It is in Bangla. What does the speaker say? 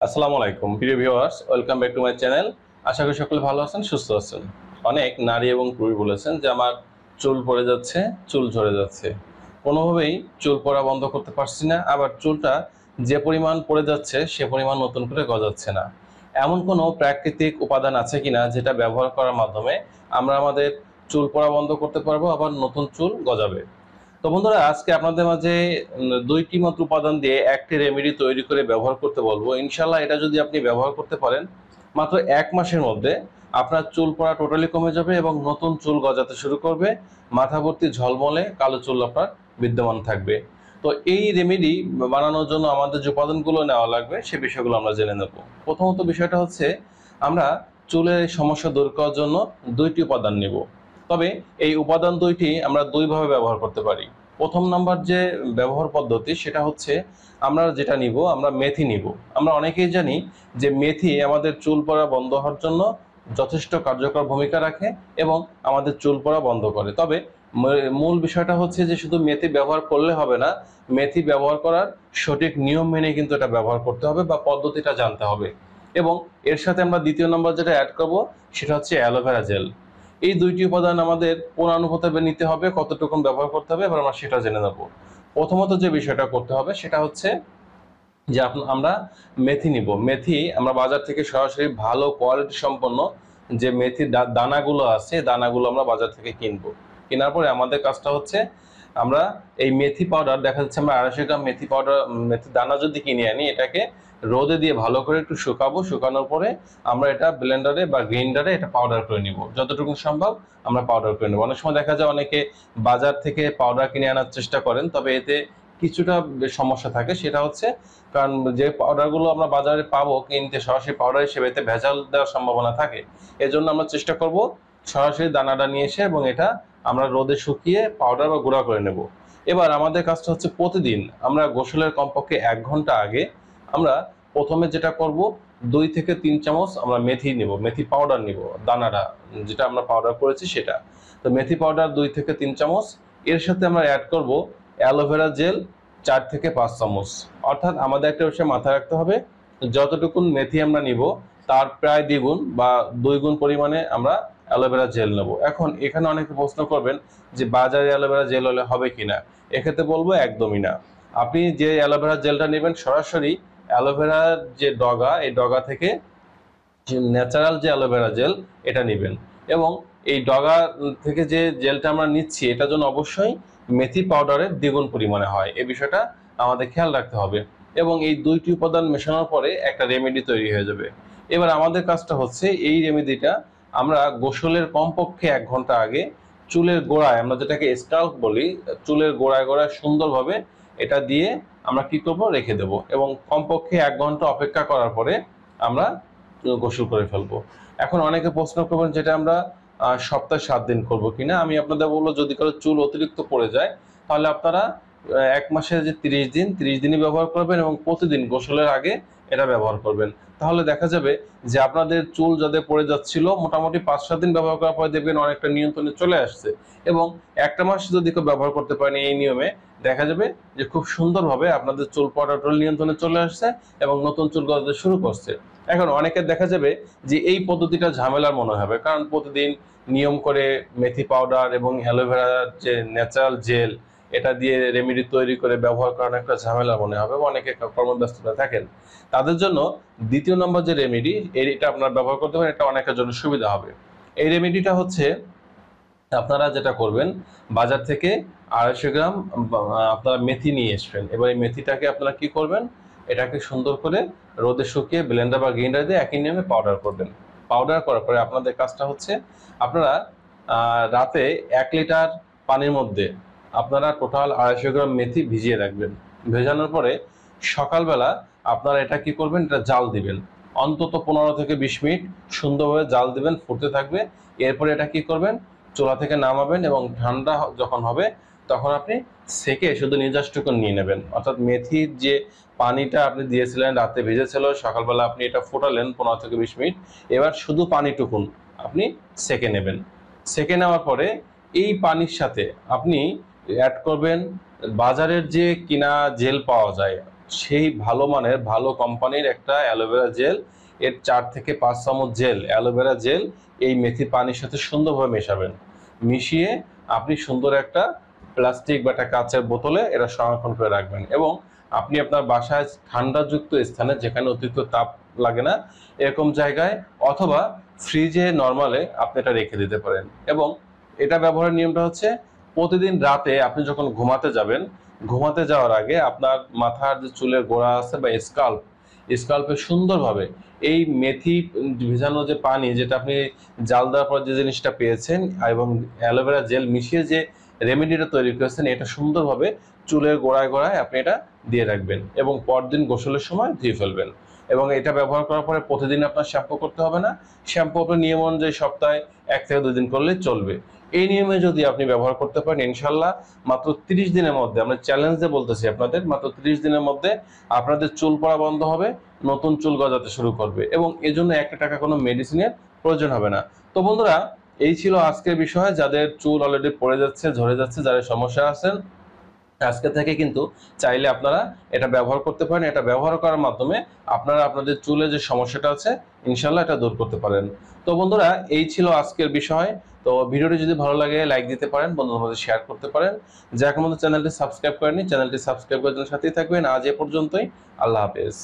আসসালামু আলাইকুম প্রিয় viewers, welcome back to my channel. আশা করি সকলে ভালো আছেন, সুস্থ আছেন। অনেক নারী এবং পুরুষ বলেছেন যে আমার চুল পড়ে যাচ্ছে, চুল ঝরে যাচ্ছে, কোনোভাবেই চুল পড়া বন্ধ করতে পারছি না, আবার চুলটা যে পরিমাণ পড়ে যাচ্ছে সে পরিমাণ নতুন করে গজাচ্ছে না। এমন কোনো প্রাকৃতিক উপাদান আছে কিনা যেটা ব্যবহার করার মাধ্যমে আমরা আমাদের চুল পড়া বন্ধ করতে পারবো, আবার নতুন চুল গজাবে? তো বন্ধুরা, আজকে আপনাদের মাঝে দুইটি মাত্র উপাদান দিয়ে একটি রেমেডি তৈরি করে ব্যবহার করতে বলবো। ইনশাল্লাহ এটা যদি আপনি ব্যবহার করতে পারেন, মাত্র 1 মাসের মধ্যে আপনার চুল পড়া টোটালি কমে যাবে এবং নতুন চুল গজাতে শুরু করবে। মাথা ভর্তি ঝলমলে কালো চুল আপনার বিদ্যমান থাকবে। তো এই রেমেডি বানানোর জন্য আমাদের যে উপাদানগুলো নেওয়া লাগবে সে বিষয়গুলো আমরা জেনে নেব। প্রথমত বিষয়টা হচ্ছে, আমরা চুলের সমস্যা দূর করার জন্য দুইটি উপাদান নেব। তবে এই উপাদান দুইটি আমরা দুইভাবে ব্যবহার করতে পারি। প্রথম নাম্বার যে ব্যবহার পদ্ধতি সেটা হচ্ছে, আমরা যেটা নিব, আমরা মেথি নিব। আমরা অনেকেই জানি যে মেথি আমাদের চুল পড়া বন্ধ হওয়ার জন্য যথেষ্ট কার্যকর ভূমিকা রাখে এবং আমাদের চুল পড়া বন্ধ করে। তবে মূল বিষয়টা হচ্ছে যে শুধু মেথি ব্যবহার করলে হবে না, মেথি ব্যবহার করার সঠিক নিয়ম মেনে কিন্তু এটা ব্যবহার করতে হবে বা পদ্ধতিটা জানতে হবে। এবং এর সাথে আমরা দ্বিতীয় নম্বর যেটা অ্যাড করব সেটা হচ্ছে অ্যালোভেরা জেল। এই দুইটি উপাদান আমাদের কোন অনুপাতে নিতে হবে, কতটুকু ব্যবহার করতে হবে, এবার আমরা সেটা জেনে নেব। প্রথমত যে বিষয়টা করতে হবে সেটা হচ্ছে যে আমরা মেথি নিব। মেথি আমরা বাজার থেকে সরাসরি ভালো কোয়ালিটি সম্পন্ন যে মেথির দানাগুলো আছে, দানাগুলো আমরা বাজার থেকে কিনবো। কেনার পরে আমাদের কাজটা হচ্ছে, আমরা এই মেথি পাউডার, দেখা যাচ্ছে আমরা 250 গ্রাম মেথি পাউডার, মেথি দানা যদি কিনে আনি, এটাকে রোদে দিয়ে ভালো করে একটু শুকাবো। শুকানোর পরে আমরা এটা ব্লেন্ডারে বা গ্রাইন্ডারে এটা পাউডার করে নিব। যতটুকু সম্ভব আমরা পাউডার করে নেব। অনেক সময় দেখা যায় অনেকে বাজার থেকে পাউডার কিনে আনার চেষ্টা করেন, তবে এতে কিছুটা সমস্যা থাকে। সেটা হচ্ছে, কারণ যে পাউডারগুলো আমরা বাজারে পাবো কিনতে সরাসরি পাউডার হিসেবে, এতে ভেজাল দেওয়ার সম্ভাবনা থাকে। এজন্য আমরা চেষ্টা করব সরাসরি দানাটা নিয়ে এসে এবং এটা আমরা রোদে শুকিয়ে পাউডার বা গুঁড়া করে নেব। এবার আমাদের কাজটা হচ্ছে, প্রতিদিন আমরা গোসলের কমপক্ষে 1 ঘন্টা আগে আমরা প্রথমে যেটা করব, 2 থেকে 3 চামচ আমরা মেথি নিব, মেথি পাউডার নিব, দানাটা যেটা আমরা পাউডার করেছি সেটা। তো মেথি পাউডার 2 থেকে 3 চামচ, এর সাথে আমরা অ্যাড করব অ্যালোভেরা জেল 4 থেকে 5 চামচ। অর্থাৎ আমাদের একটা বিষয় মাথায় রাখতে হবে, যতটুকুন মেথি আমরা নিব তার প্রায় দ্বিগুণ বা 2 গুণ পরিমাণে আমরা অ্যালোভেরা জেল নেব। এখন এখানে অনেকে প্রশ্ন করবেন যে বাজারে অ্যালোভেরা জেল হলে হবে কিনা। এক্ষেত্রে বলবো একদমই না। আপনি যে অ্যালোভেরা জেলটা নেবেন, সরাসরি অ্যালোভেরার যে ডগা, এই ডগা থেকে যে ন্যাচারাল যে অ্যালোভেরা জেল এটা নেবেন। এবং এই ডগা থেকে যে জেলটা আমরা নিচ্ছি, এটা যেন অবশ্যই মেথি পাউডারের দ্বিগুণ পরিমাণে হয়, এই বিষয়টা আমাদের খেয়াল রাখতে হবে। এবং এই দুইটি উপাদান মেশানোর পরে একটা রেমেডি তৈরি হয়ে যাবে। এবার আমাদের কাজটা হচ্ছে, এই রেমেডিটা আমরা গোসলের কমপক্ষে 1 ঘন্টা আগে চুলের গোড়ায়, আমরা যেটাকে স্কাল্প বলি, চুলের গোড়ায় গোড়ায় সুন্দরভাবে এটা দিয়ে আমরা কি করব, রেখে দেব। এবং কমপক্ষে 1 ঘন্টা অপেক্ষা করার পরে আমরা গোসল করে ফেলবো। এখন অনেকে প্রশ্ন করবেন যেটা আমরা সপ্তাহে 7 দিন করবো কিনা। আমি আপনাদের বলবো, যদি কারো চুল অতিরিক্ত পড়ে যায় তাহলে আপনারা 1 মাসে যে 30 দিন, 30 দিনই ব্যবহার করবেন এবং প্রতিদিন গোসলের আগে এটা ব্যবহার করবেন। তাহলে দেখা যাবে যে আপনাদের চুল যাদের পড়ে যাচ্ছিল, মোটামুটি 5-7 দিন ব্যবহার করার পরে দেখবেন অনেকটা নিয়ন্ত্রণে চলে আসছে। এবং 1 মাস যদি কেউ ব্যবহার করতে পারেন এই নিয়মে, দেখা যাবে যে খুব সুন্দরভাবে আপনাদের চুল পড়া টোটাল নিয়ন্ত্রণে চলে আসছে এবং নতুন চুল গজাতে শুরু করছে। এখন অনেকের দেখা যাবে যে এই পদ্ধতিটা ঝামেলার মনে হবে, কারণ প্রতিদিন নিয়ম করে মেথি পাউডার এবং অ্যালোভেরার যে ন্যাচারাল জেল, এটা দিয়ে রেমেডি তৈরি করে ব্যবহার করানো একটা ঝামেলা মনে হবে, অনেকে কর্মব্যস্ততা থাকেন। তাদের জন্য দ্বিতীয় নম্বর যে রেমেডি, এটা আপনারা ব্যবহার করতে পারেন, এটা অনেকের জন্য সুবিধা হবে। এই রেমেডিটা হচ্ছে, আপনারা যেটা করবেন, বাজার থেকে 250 গ্রাম আপনারা মেথি নিয়ে আসবেন। এবার এই মেথিটাকে আপনারা কি করবেন, এটাকে সুন্দর করে রোদে শুকিয়ে ব্লেন্ডার বা গ্রাইন্ডার দিয়ে একই নিয়মে পাউডার করবেন। পাউডার করার পরে আপনাদের কাজটা হচ্ছে, আপনারা রাতে 1 লিটার পানির মধ্যে আপনারা টোটাল 250 গ্রাম মেথি ভিজিয়ে রাখবেন। ভেজানোর পরে সকালবেলা আপনারা এটা কি করবেন, এটা জাল দিবেন। অন্তত 15 থেকে 20 মিনিট সুন্দরভাবে জাল দিবেন, ফুটতে থাকবে। এরপরে এটা কি করবেন, চুলা থেকে নামাবেন এবং ঠান্ডা যখন হবে তখন আপনি সেকে শুধু নির্যাসটুকু নিয়ে নেবেন। অর্থাৎ মেথির যে পানিটা আপনি দিয়েছিলেন, রাতে ভেজেছিল, সকালবেলা আপনি এটা ফোটালেন 15 থেকে 20 মিনিট, এবার শুধু পানিটুকুন আপনি সেকে নেবেন। সেকে নেওয়ার পরে এই পানির সাথে আপনি অ্যাড করবেন বাজারের যে কিনা জেল পাওয়া যায়, সেই ভালো মানের ভালো কোম্পানির একটা অ্যালোভেরা জেল, এর 4 থেকে 5 চামচ জেল অ্যালোভেরা জেল এই মেথি পানির সাথে সুন্দরভাবে মেশাবেন। মিশিয়ে আপনি সুন্দর একটা প্লাস্টিক বা একটা কাঁচের বোতলে এটা সংরক্ষণ করে রাখবেন এবং আপনি আপনার বাসায় ঠান্ডাযুক্ত স্থানে, যেখানে অতিরিক্ত তাপ লাগে না, এরকম জায়গায় অথবা ফ্রিজে নর্মালে আপনি এটা রেখে দিতে পারেন। এবং এটা ব্যবহারের নিয়মটা হচ্ছে, প্রতিদিন রাতে আপনি যখন ঘুমাতে যাবেন, ঘুমাতে যাওয়ার আগে আপনার মাথার যে চুলের গোড়া আছে বা স্কাল্পে সুন্দরভাবে এই মেথি ভেজানো যে পানি, যেটা আপনি জাল দেওয়ার পর যে জিনিসটা পেয়েছেন এবং অ্যালোভেরা জেল মিশিয়ে যে রেমেডিটা তৈরি করেছেন, এটা সুন্দরভাবে চুলের গোড়ায় গোড়ায় আপনি এটা দিয়ে রাখবেন এবং পরদিন গোসলের সময় ধুয়ে ফেলবেন। এবং এটা ব্যবহার করার পরে প্রতিদিন আপনার শ্যাম্পু করতে হবে না। শ্যাম্পু আপনার নিয়ম অনুযায়ী সপ্তাহে 1 থেকে 2 দিন করলেই চলবে। এই নিয়মে যদি আপনি ব্যবহার করতে পারেন, ইনশাল্লাহ মাত্র 30 দিনের মধ্যে, আমরা চ্যালেঞ্জে বলতেছি আপনাদের, মাত্র 30 দিনের মধ্যে আপনাদের চুল পড়া বন্ধ হবে, নতুন চুল গজাতে শুরু করবে এবং এজন্য 1 টাকা কোনো মেডিসিনের প্রয়োজন হবে না। তো বন্ধুরা, এই ছিল আজকের বিষয়। যাদের চুল অলরেডি পড়ে যাচ্ছে, ঝরে যাচ্ছে, যাদের সমস্যা আছেন, আজকে থেকে কিন্তু চাইলে আপনারা এটা ব্যবহার করতে পারেন। এটা ব্যবহার করার মাধ্যমে আপনারা আপনাদের চুলে যে সমস্যাটা আছে, ইনশাল্লাহ এটা দূর করতে পারেন। তো বন্ধুরা, এই ছিল আজকের বিষয়। তো ভিডিওটি যদি ভালো লাগে লাইক দিতে পারেন, বন্ধুদের মধ্যে শেয়ার করতে পারেন। যে এখন মধ্যে চ্যানেলটি সাবস্ক্রাইব করেনি, চ্যানেলটি সাবস্ক্রাইব করে সাথেই থাকবেন। আজ এ পর্যন্তই। আল্লাহ হাফেজ।